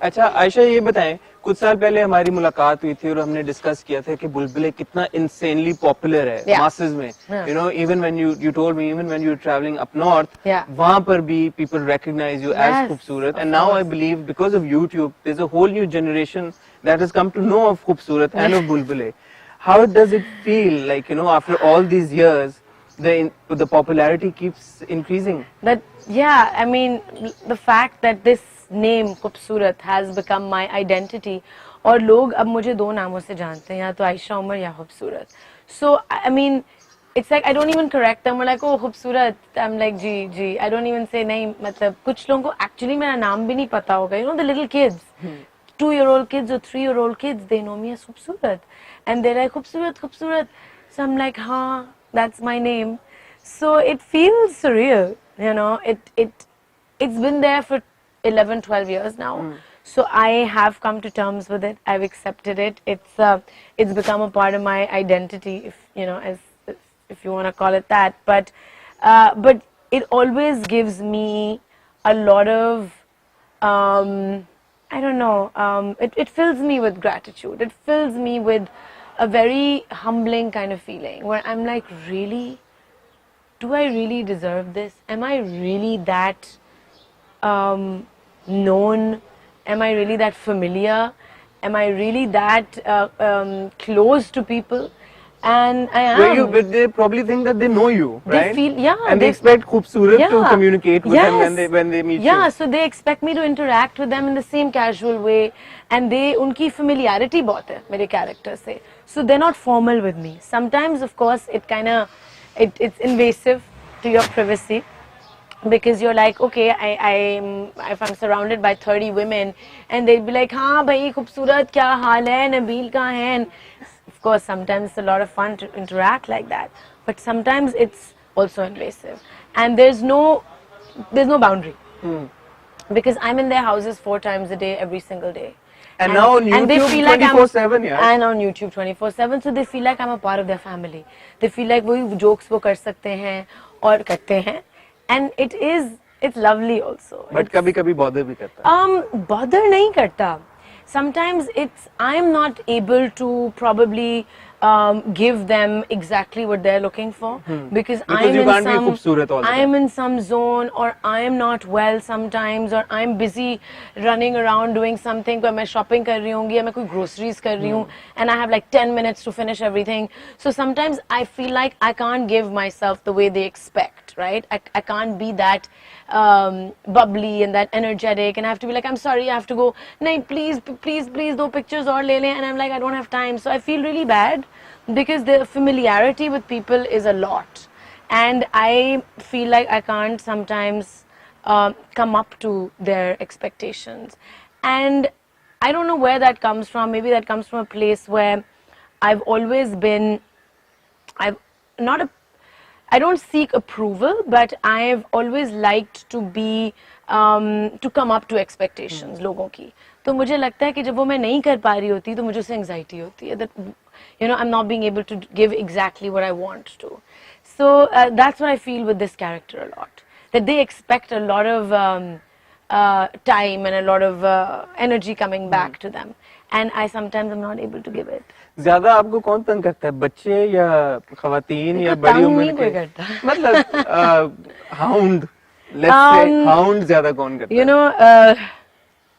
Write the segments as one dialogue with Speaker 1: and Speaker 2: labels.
Speaker 1: अच्छा आयशा, ये बताएं, कुछ साल पहले हमारी मुलाकात हुई थी और हमने डिस्कस किया था कि बुलबुले कितना इंसेनली पॉपुलर है मासेस में. You know, even when you told me, even when you travelling up north, वहां पर भी पीपल रिकॉग्नाइज यू एज खूबसूरत. And now I believe because of YouTube there is a whole new generation that has come to know of खूबसूरत and of Bulbule. How does it feel like, you know, after all these years, the popularity keeps increasing?
Speaker 2: That, yeah, I mean, the fact that this name खूबसूरत has become my identity, और लोग अब मुझे दो नामों से जानते हैं, या तो आयशा उमर या खूबसूरत. So I mean, it's like I don't even correct them. We're like, oh खूबसूरत, I'm like ji. I don't even say नहीं. मतलब कुछ लोगों को actually मेरा नाम भी नहीं पता होगा. You know, the little kids. 2-year-old kids or 3-year-old kids, they know me as Khubsurat. And they're like, Khubsurat. So I'm like, that's my name. So it feels surreal, you know. It's been there for 11, 12 years now. So I have come to terms with it. I've accepted it. It's become a part of my identity, if you want to call it that. But it always gives me a lot of, I don't know, it fills me with gratitude. It fills me with a very humbling kind of feeling where I'm like, really? Do I really deserve this? Am I really that known? Am I really that familiar? Am I really that close to people? And I am.
Speaker 1: But they probably think that they know you, right?
Speaker 2: They feel, yeah.
Speaker 1: And they expect Khubsurat to communicate with them when they meet you.
Speaker 2: Yeah, so they expect me to interact with them in the same casual way. And unki familiarity bahut hai mere character se. So they're not formal with me. Sometimes, of course, it's invasive to your privacy. Because you're like, okay, if I'm surrounded by 30 women, and they'll be like, हाँ भाई खूबसूरत क्या हाल है, नबील कहाँ है? And of course, sometimes it's a lot of fun to interact like that, but sometimes it's also invasive, and there's no boundary, because I'm in their houses 4 times a day, every single day.
Speaker 1: And now on YouTube 24/7, yeah.
Speaker 2: And on YouTube 24/7, so they feel like I'm a part of their family. They feel like वही jokes वो कर सकते हैं और करते हैं. And it's lovely also.
Speaker 1: But कभी-कभी bother भी करता.
Speaker 2: Bother नहीं करता. Sometimes I'm not able to probably give them exactly what they're looking for, because I'm in some zone, or I'm not well sometimes, or I'm busy running around doing something where मैं shopping कर रही होंगी या मैं कोई groceries कर रही हूँ, and I have like 10 minutes to finish everything. So sometimes I feel like I can't give myself the way they expect, right? I can't be that bubbly and that energetic, and I have to be like, I'm sorry, I have to go, nahin, please do pictures or le le, and I'm like, I don't have time. So I feel really bad, because the familiarity with people is a lot, and I feel like I can't sometimes come up to their expectations. And I don't know where that comes from. Maybe that comes from a place where I've always been, I don't seek approval, but I've always liked to be, to come up to expectations लोगों की. तो मुझे लगता है कि जब वो मैं नहीं कर पा रही होती तो मुझे उससे anxiety होती है, that I'm not being able to give exactly what I want to. So that's what I feel with this character a lot, that they expect a lot of time and a lot of energy coming back to them, and I sometimes am not able to give it.
Speaker 1: ज़्यादा आपको कौन तंग करता है, बच्चे या ख़वातीन या बड़ी उम्र के? मतलब hound, let's say hound ज़्यादा कौन करता है?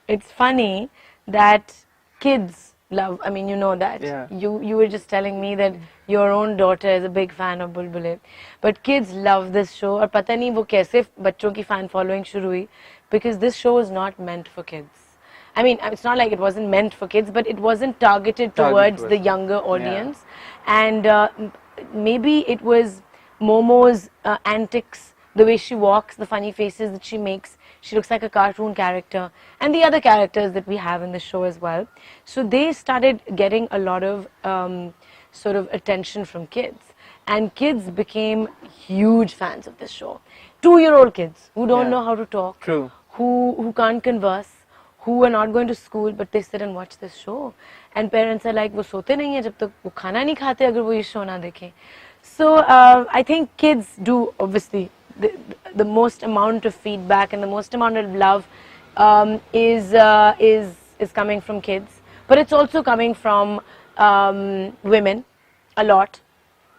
Speaker 2: It's funny that kids love, I mean, you know that.
Speaker 1: Yeah.
Speaker 2: You were just telling me that your own daughter is a big fan of Bulbule, but kids love this show. और पता नहीं वो कैसे बच्चों की fan following शुरू हुई, because this show is not meant for kids. I mean, it's not like it wasn't meant for kids, but it wasn't targeted towards the younger audience. Yeah. And maybe it was Momo's antics, the way she walks, the funny faces that she makes. She looks like a cartoon character, and the other characters that we have in the show as well. So they started getting a lot of sort of attention from kids, and kids became huge fans of this show. 2-year-old kids who don't know how to talk,
Speaker 1: True.
Speaker 2: who can't converse, who are not going to school, but they sit and watch this show. And parents are like, वो सोते नहीं हैं जब तक वो खाना नहीं खाते अगर वो ये show ना देखें. So I think kids do, obviously, the most amount of feedback and the most amount of love is coming from kids, but it's also coming from women a lot,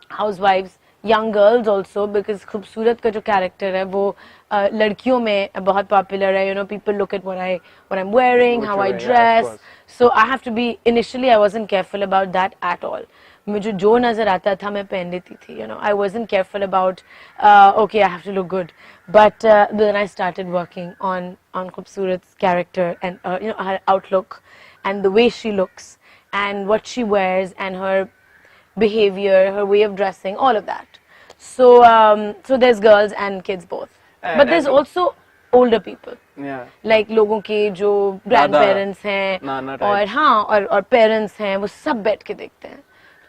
Speaker 2: housewives, young girls also, because खूबसूरत का जो character है वो लड़कियों में बहुत popular है. You know, people look at what I'm wearing, how I dress. So I have to be, initially I wasn't careful about that at all. मुझे जो नजर आता था मैं पहन लेती थी. You know, I wasn't careful about okay, I have to look good. But then I started working on खूबसूरत's character and you know, her outlook and the way she looks and what she wears and her behavior, her way of dressing, all of that. So so there's girls and kids both, but there's also older people.
Speaker 1: Yeah.
Speaker 2: Like लोगों के जो grandparents हैं और हाँ और parents हैं वो सब बैठ के देखते हैं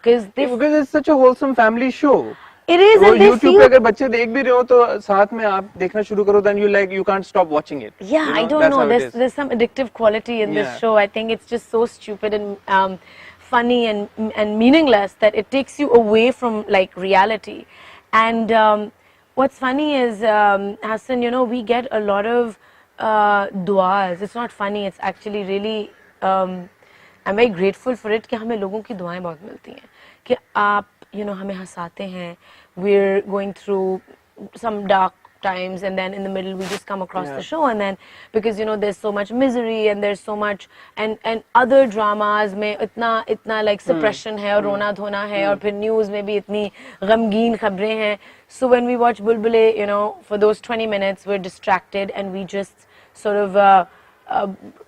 Speaker 2: because
Speaker 1: it's such a wholesome family show.
Speaker 2: It is, and they
Speaker 1: YouTube पे अगर बच्चे देख भी रहे हो तो साथ में आप देखना शुरू करो, then you can't stop watching it.
Speaker 2: Yeah, I don't know. There's some addictive quality in this show. I think it's just so stupid and funny and meaningless that it takes you away from like reality. And what's funny is Hassan, you know, we get a lot of duas. It's not funny. It's actually really I'm very grateful for it कि हमें लोगों की दुआएं बहुत मिलती हैं कि आप you know हमें हंसाते हैं. We're going through some dark times and then in the middle we just come across the show, and then because you know there's so much misery and there's so much and other dramas में इतना like suppression है और रोना धोना है और फिर news में भी इतनी गमगीन खबरें हैं. So when we watch Bulbule, you know, for those 20 minutes we're distracted and we just sort of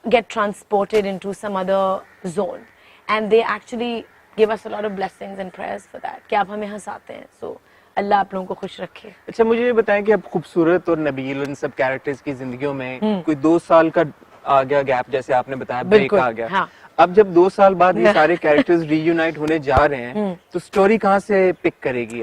Speaker 2: get transported into some other zone, and they actually give us a lot of blessings and prayers for that कि आप हमें हंसाते हैं. So अल्लाह आप लोगों को खुश रखे.
Speaker 1: अच्छा, मुझे ये बताएं कि अब खूबसूरत और नबील इन सब कैरेक्टर्स की जिंदगियों में कोई 2 साल का आ गया गैप, जैसे आपने बताया ब्रेक आ गया.
Speaker 2: हाँ.
Speaker 1: अब जब 2 साल बाद ये सारे कैरेक्टर्स रीयूनाइट होने जा रहे हैं तो स्टोरी कहाँ से पिक करेगी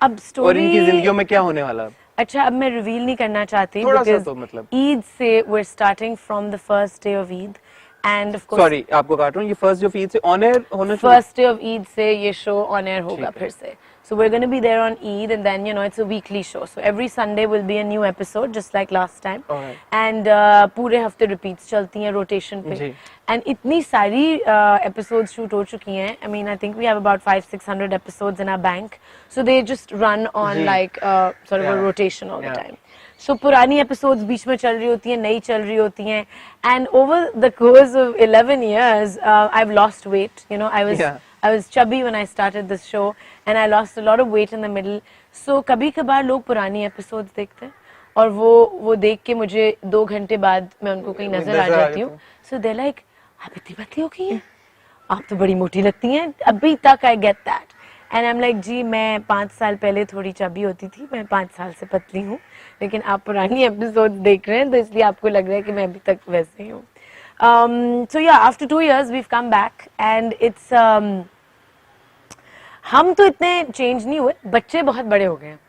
Speaker 1: अब
Speaker 2: स्टोरी
Speaker 1: और इनकी जिंदगियों में क्या होने वाला?
Speaker 2: अच्छा, अब मैं रिवील नहीं करना चाहती
Speaker 1: थोड़ा सा तो मतलब
Speaker 2: ईद से we're starting from the first day of Eid and of course
Speaker 1: sorry आपको काट रहा हूँ, ये फर्स्ट डे ऑफ ईद से ऑन एयर होना चाहिए.
Speaker 2: फर्स्ट डे ऑफ ईद से ये शो ऑन एयर होगा फिर से. So we're going to be there on Eid, and then you know it's a weekly show. So every Sunday will be a new episode, just like last time.
Speaker 1: Alright.
Speaker 2: And पूरे हफ्ते repeats चलती हैं rotation पे. And इतनी सारी episodes shoot हो चुकी हैं. I mean, I think we have about 500-600 episodes in our bank. So they just run on like sort of a rotation all the time. So पुरानी episodes बीच में चल रही होती हैं, नई चल रही होती हैं. And over the course of 11 years, I've lost weight. You know, I was chubby when I started this show, and I lost a lot of weight in the middle. So कभी-कभार लोग पुरानी episodes देखते हैं और वो देख के मुझे 2 घंटे बाद मैं उनको कहीं नजर आ जाती हूँ. So they're like, आप इतनी पतली हो गई हैं, आप तो बड़ी मोटी लगती हैं. अभी तक I get that, and I'm like, जी मैं 5 साल पहले थोड़ी चबी होती थी, मैं 5 साल से पतली हूँ, लेकिन आप पुरानी episodes देख रहे हैं तो इसलिए आपको लग रहा है कि मैं अभी तक वैसे ही हूँ. So yeah, after 2 years we've come back and it's हम तो इतने चेंज नहीं हुए, बच्चे बहुत बड़े हो गए हैं.